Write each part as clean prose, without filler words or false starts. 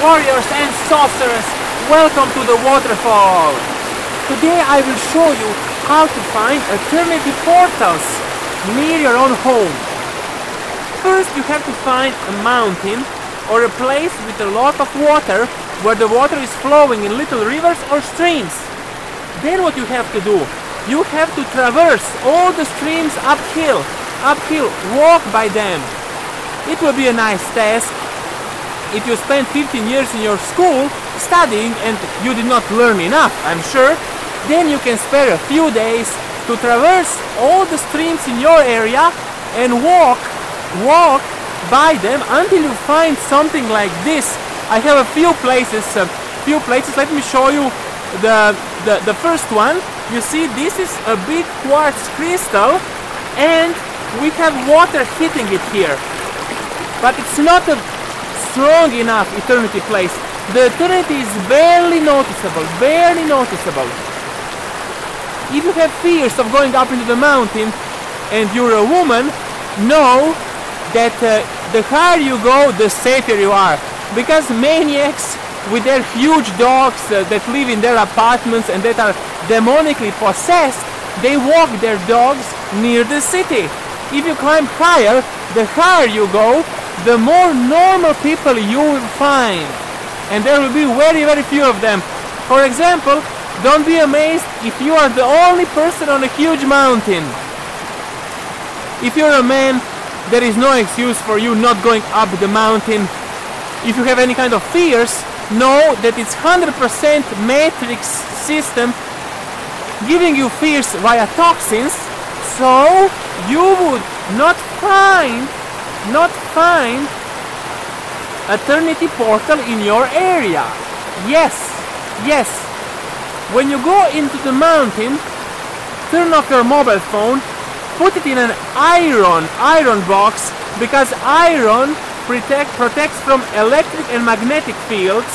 warriors and sorcerers, welcome to the waterfall! Today I will show you how to find eternity portals near your own home. First you have to find a mountain or a place with a lot of water where the water is flowing in little rivers or streams. Then what you have to do, you have to traverse all the streams uphill, walk by them. It will be a nice task. If you spend 15 years in your school studying and you did not learn enough, I'm sure, then you can spare a few days to traverse all the streams in your area and walk by them until you find something like this. I have a few places. Let me show you the first one. You see, this is a big quartz crystal and we have water hitting it here. But it's not a strong enough eternity place. The eternity is barely noticeable, If you have fears of going up into the mountain and you're a woman, know that the higher you go, the safer you are. Because maniacs with their huge dogs that live in their apartments and that are demonically possessed, they walk their dogs near the city. If you climb higher, the higher you go, the more normal people you will find. And there will be very, very few of them. For example, don't be amazed if you are the only person on a huge mountain. If you're a man, there is no excuse for you not going up the mountain. If you have any kind of fears, know that it's 100% matrix system giving you fears via toxins, so you would not find eternity portal in your area. Yes. When you go into the mountain, turn off your mobile phone, put it in an iron box, because iron protects from electric and magnetic fields.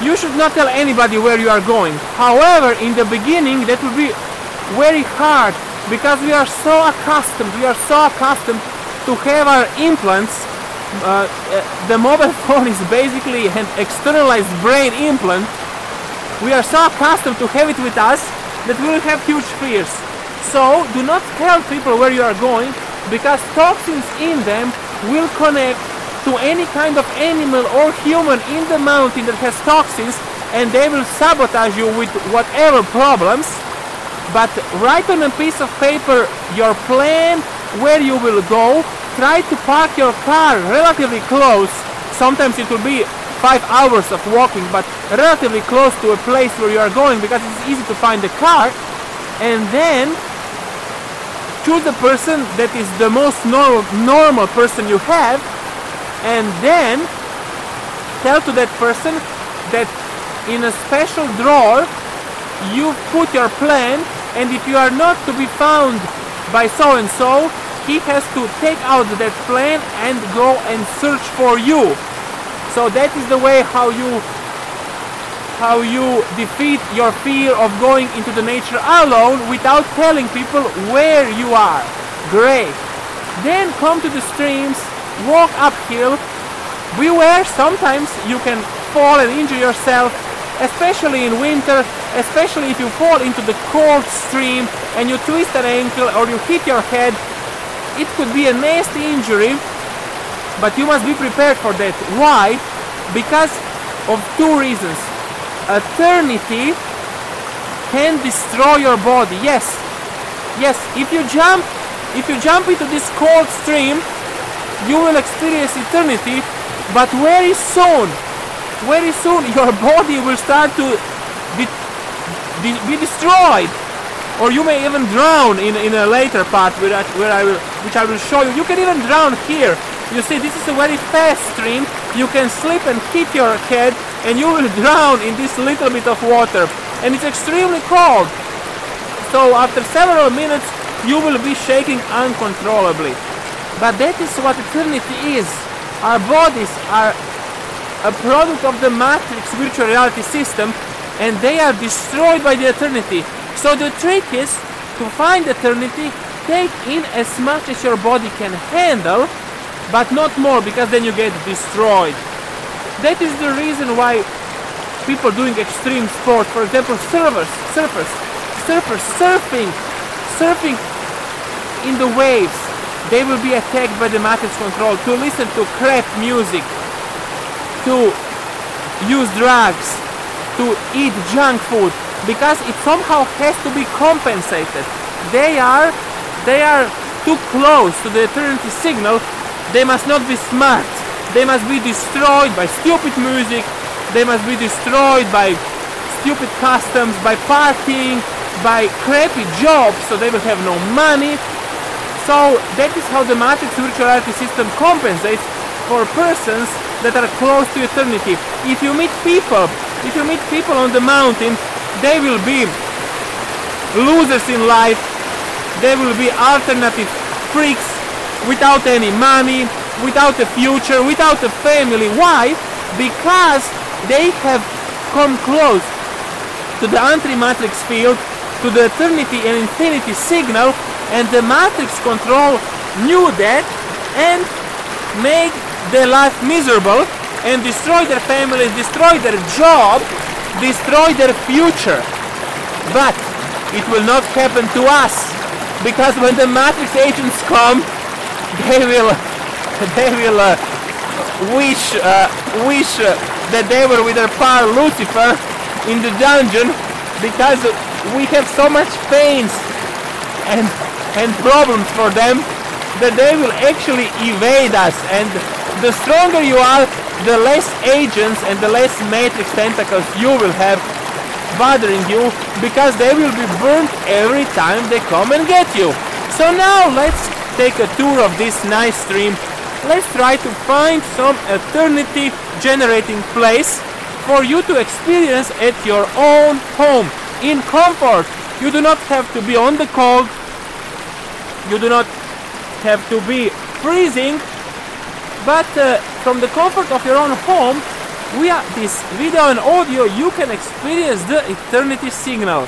You should not tell anybody where you are going. However, in the beginning that will be very hard, because we are so accustomed to have our implants. The mobile phone is basically an externalized brain implant. We are so accustomed to have it with us that we will have huge fears. So do not tell people where you are going, because toxins in them will connect to any kind of animal or human in the mountain that has toxins, and they will sabotage you with whatever problems. But write on a piece of paper your plan, where you will go. Try to park your car relatively close. Sometimes it will be 5 hours of walking, but relatively close to a place where you are going, because it's easy to find the car. And then choose a person that is the most normal person you have, and then tell to that person that in a special drawer you put your plan, and if you are not to be found by so and so, he has to take out that plan and go and search for you. So that is the way how you defeat your fear of going into the nature alone without telling people where you are. Great. Then come to the streams, walk uphill. Beware, sometimes you can fall and injure yourself, especially in winter, especially if you fall into the cold stream and you twist an ankle or you hit your head. It could be a nasty injury, but you must be prepared for that. Why? Because of two reasons. Eternity can destroy your body. Yes, if you jump into this cold stream, you will experience eternity, but very soon your body will start to be destroyed, or you may even drown in a later part which I will show you. You can even drown here. You see, this is a very fast stream. You can slip and hit your head and you will drown in this little bit of water, and it's extremely cold. So after several minutes you will be shaking uncontrollably. But that is what eternity is. Our bodies are a product of the matrix virtual reality system, and they are destroyed by the eternity. So the trick is to find eternity, take in as much as your body can handle, but not more, because then you get destroyed. That is the reason why people doing extreme sport, for example, surfers, surfing in the waves, they will be attacked by the matrix control to listen to crap music, to use drugs, to eat junk food, because it somehow has to be compensated. They are too close to the eternity signal. They must not be smart. They must be destroyed by stupid music. They must be destroyed by stupid customs, by partying, by crappy jobs, so they will have no money. So that is how the matrix virtual reality system compensates for persons that are close to eternity. If you meet people on the mountain, they will be losers in life. They will be alternative freaks without any money, without a future, without a family. Why? Because they have come close to the anti-matrix field, to the eternity and infinity signal, and the matrix control knew that and made their life miserable and destroy their families, destroy their job, destroy their future. But it will not happen to us, because when the matrix agents come, they will wish that they were with their pal Lucifer in the dungeon, because we have so much pains and problems for them that they will actually evade us. And the stronger you are, the less agents and the less matrix tentacles you will have bothering you, because they will be burnt every time they come and get you. So now let's take a tour of this nice stream. Let's try to find some eternity generating place for you to experience at your own home in comfort. You do not have to be on the cold. You do not have to be freezing, but from the comfort of your own home, this video and audio, you can experience the eternity signal.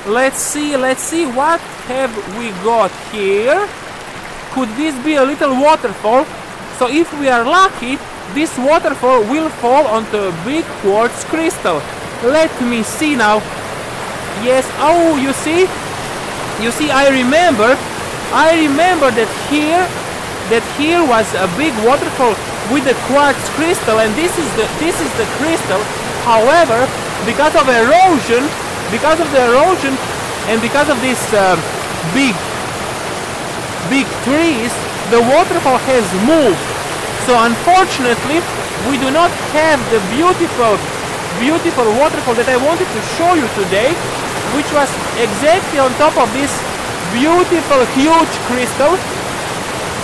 Let's see what have we got here. Could this be a little waterfall? So if we are lucky, this waterfall will fall onto a big quartz crystal. Let me see now. Yes, oh, you see, I remember that here was a big waterfall with a quartz crystal, and this is the crystal. However, because of the erosion and because of these big trees, the waterfall has moved. So unfortunately, we do not have the beautiful waterfall that I wanted to show you today, which was exactly on top of this beautiful huge crystal.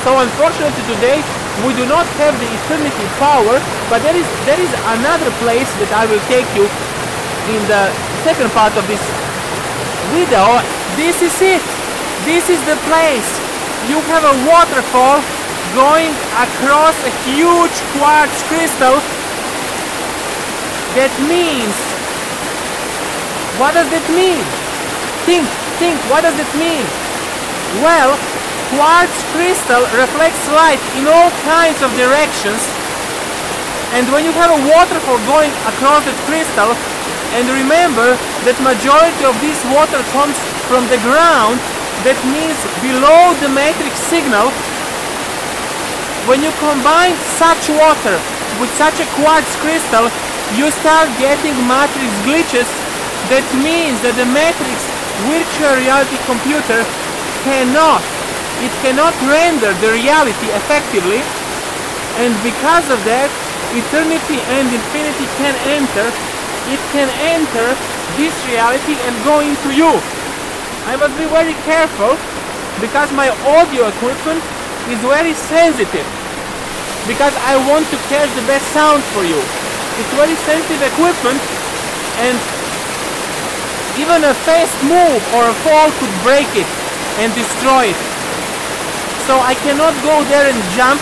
So unfortunately today we do not have the eternity power, but there is another place that I will take you in the second part of this video. This is it. This is the place. You have a waterfall going across a huge quartz crystal. That means, what does that mean? Think, what does it mean? Well, quartz crystal reflects light in all kinds of directions, and when you have a waterfall going across that crystal, and remember that majority of this water comes from the ground, that means below the matrix signal. When you combine such water with such a quartz crystal, you start getting matrix glitches. That means that the matrix virtual reality computer cannot render the reality effectively, and because of that, eternity and infinity can enter. It can enter this reality and go into you. I must be very careful because my audio equipment is very sensitive, because I want to catch the best sound for you. It's very sensitive equipment, and even a fast move or a fall could break it and destroy it. So I cannot go there and jump.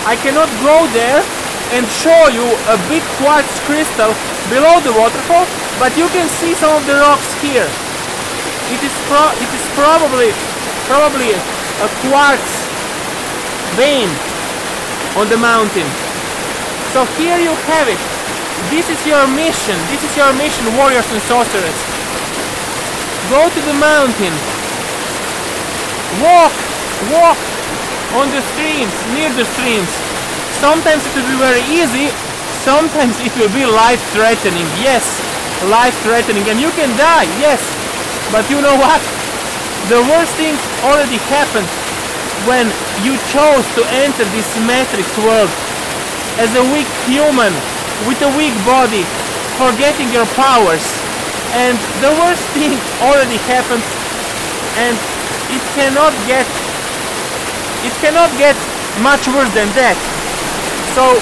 I cannot go there and show you a big quartz crystal below the waterfall, but you can see some of the rocks here. It is probably a quartz vein on the mountain. So here you have it. This is your mission. This is your mission, warriors and sorcerers. Go to the mountain. Walk on the streams, near the streams. Sometimes it will be very easy. Sometimes it will be life-threatening. Yes, life-threatening. And you can die, yes. But you know what? The worst thing already happened when you chose to enter this matrix world as a weak human with a weak body, forgetting your powers. And the worst thing already happened, and it cannot get much worse than that. So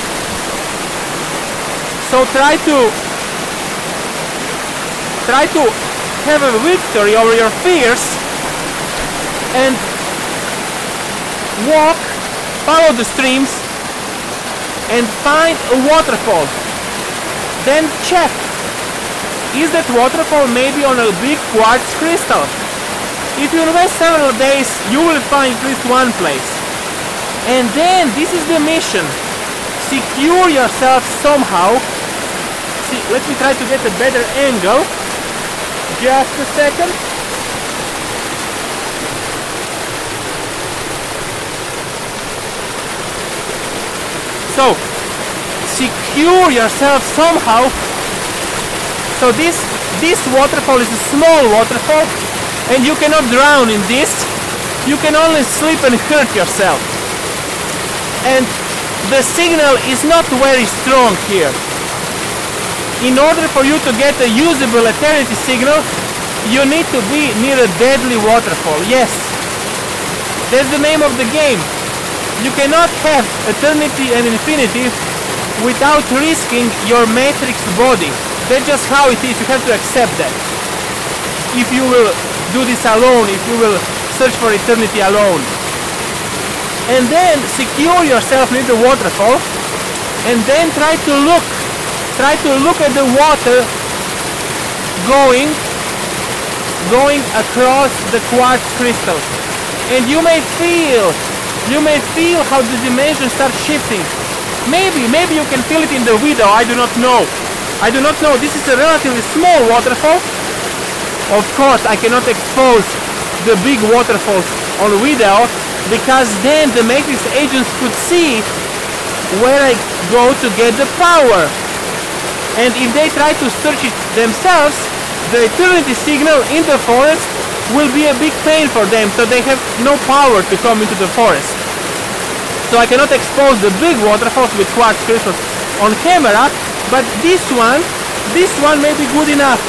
try to have a victory over your fears and walk, follow the streams and find a waterfall. Then check, is that waterfall maybe on a big quartz crystal? If you invest several days, you will find at least one place. And then, this is the mission. Secure yourself somehow. See, let me try to get a better angle. Just a second. So, secure yourself somehow. So this waterfall is a small waterfall, and you cannot drown in this. You can only slip and hurt yourself. And the signal is not very strong here. In order for you to get a usable eternity signal, you need to be near a deadly waterfall. Yes, that's the name of the game. You cannot have eternity and infinity without risking your matrix body. That's just how it is. You have to accept that. If you will do this alone, if you will search for eternity alone. And then secure yourself near the waterfall, and then try to look at the water going across the quartz crystal. And you may feel how the dimensions start shifting. Maybe you can feel it in the video. I do not know. This is a relatively small waterfall. Of course, I cannot expose the big waterfalls on video, because then the matrix agents could see where I go to get the power. And if they try to search it themselves, the eternity signal in the forest will be a big pain for them, so they have no power to come into the forest. So I cannot expose the big waterfalls with quartz crystals on camera, but this one may be good enough.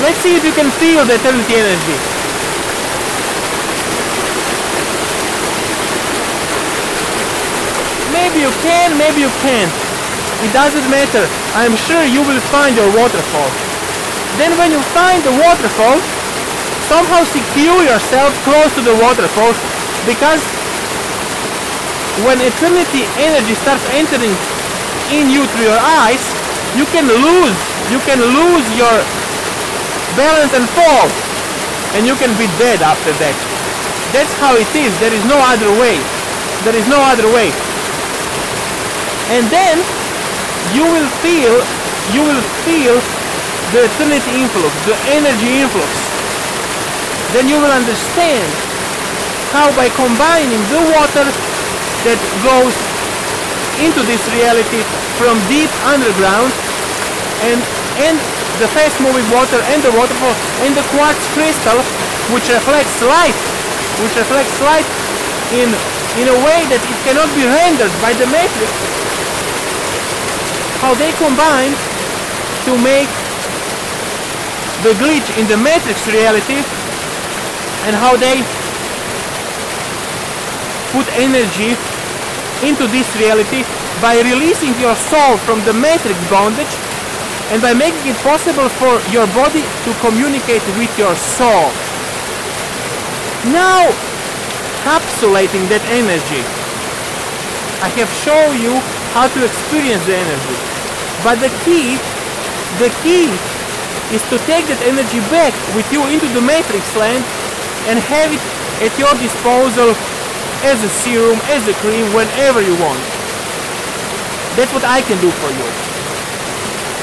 Let's see if you can feel the eternity energy. Maybe you can, maybe you can't. It doesn't matter. I'm sure you will find your waterfall. Then when you find the waterfall, somehow secure yourself close to the waterfall, because when eternity energy starts entering in you through your eyes, you can lose your balance and fall, and you can be dead after that. That's how it is. There is no other way. And then you will feel the eternity influx, the energy influx. Then you will understand how, by combining the water that goes into this reality from deep underground and the fast moving water and the waterfall and the quartz crystal, which reflects light in a way that it cannot be rendered by the matrix, how they combine to make the glitch in the matrix reality, and how they put energy into this reality by releasing your soul from the matrix bondage, and by making it possible for your body to communicate with your soul. Now, capsulating that energy. I have shown you how to experience the energy. But the key is to take that energy back with you into the matrix land and have it at your disposal as a serum, as a cream, whenever you want. That's what I can do for you.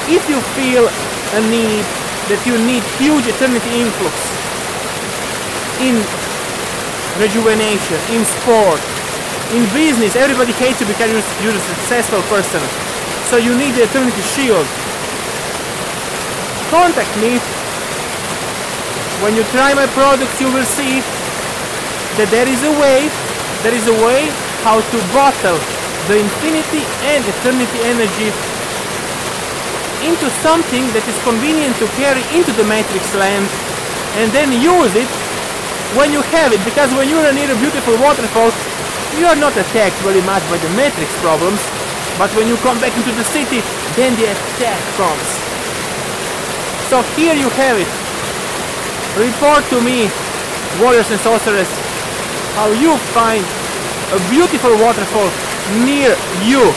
If you feel a need that you need huge eternity influx in rejuvenation, in sport, in business, everybody hates you because you're a successful person. So you need the eternity shield. Contact me. When you try my products, you will see that there is a way how to bottle the infinity and eternity energy into something that is convenient to carry into the matrix land, and then use it when you have it, because when you are near a beautiful waterfall, you are not attacked very much by the matrix problems, but when you come back into the city, then the attack comes. So here you have it. Report to me, warriors and sorcerers, how you find a beautiful waterfall near you.